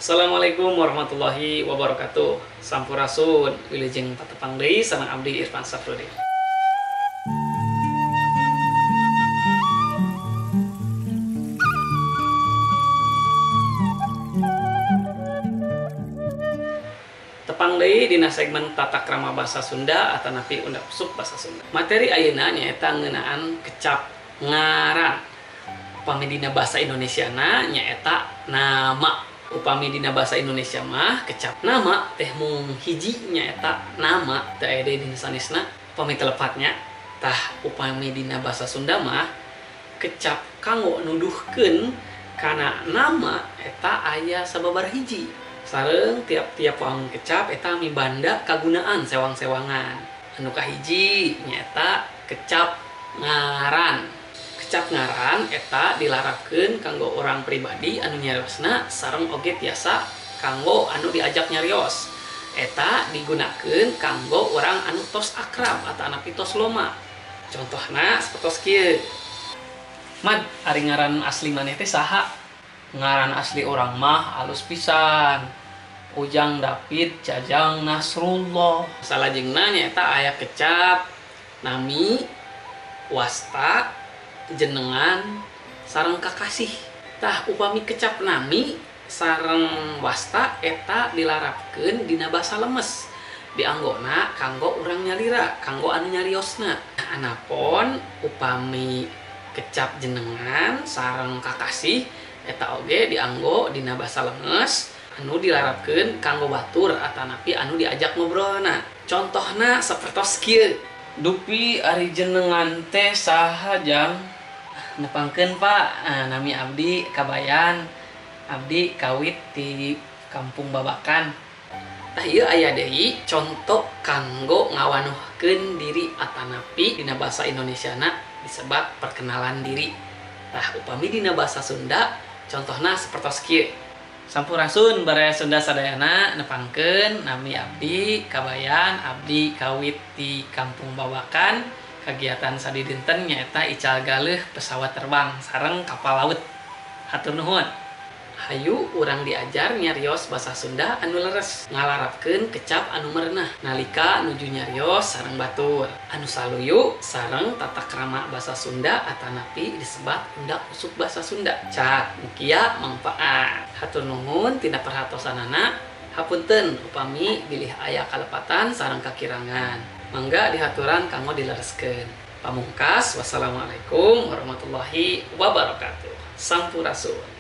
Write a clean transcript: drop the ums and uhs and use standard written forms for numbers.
Assalamualaikum warahmatullahi wabarakatuh. Sampurasun wilujeng patepang deui sareng abdi Irfan Safrudi. Tepang deui dina segmen Tata Krama Basa Sunda atanapi Undap Usuk Basa Sunda. Materi ayeuna nyaeta ngeunaan kecap ngaran. Upami dina basa Indonesiana nyaeta nama. Upami dina basa Indonesia mah kecap nama teh mung hiji nyaeta nama teu aya deui dina sanesna. Upami telepatnya tah upami dina basa Sunda mah kecap kanggo nuduhkeun kana nama eta aya sababaraha hiji. Sareng tiap-tiap wangun kecap eta mibanda kagunaan sewang-sewangan. Anu kahiji nyaeta kecap ngaran. Kecap ngaran eta dilarapkeun kanggo orang pribadi anu nyariosna sareng oge tiasa kanggo anu diajak nyarios. Eta digunakeun kanggo orang anu tos akrab atau anapi tos loma. Contohna sapertos kieu. Mad, ari ngaran asli maneh teh saha? Ngaran asli orang mah alus pisan. Ujang David Jajang Nasrullah. Salajengna nyaeta aya kecap nami, wasta, jenengan, sareng kakasih. Tah upami kecap nami sareng wasta eta dilarapkeun dina basa lemes. Dianggona kanggo urang nyalira, kanggo anu nyariosna. Anapun upami kecap jenengan sareng kakasih eta oge dianggo dina basa lemes anu dilarapkeun kanggo batur atanapi anu diajak ngobrolna. Contohna sapertos kieu. Dupi ari jenengan teh saha Jang? Nepangkeun Pak, nami abdi Kabayan. Abdi kawit di Kampung Babakan. Tah ieu aya deui contoh kanggo ngawanuhkeun diri atanapi dina basa Indonesiana disebat perkenalan diri. Tah upami dina basa Sunda contohna sapertos kieu. Sampurasun baraya Sunda sadayana nepangkeun nami abdi Kabayan, abdi kawit di Kampung Babakan. Kegiatan sadi dinten nyaeta ical galeuh pesawat terbang sareng kapal laut. Hatur nuhun. Hayu urang diajar nyarios basa Sunda anu leres, ngalarapkeun kecap anu merenah nalika nuju nyarios sareng batur. Anu saluyu sareng tata krama basa Sunda atanapi disebat Undap Usuk Basa Sunda. Cak mukia mangfaat. Hatur nuhun tina perhatosanana. Hapunten upami bilih aya kalepatan sareng kakirangan. Mangga dihaturan kanggo dilereskeun. Pamungkas, wassalamualaikum warahmatullahi wabarakatuh. Sampurasun.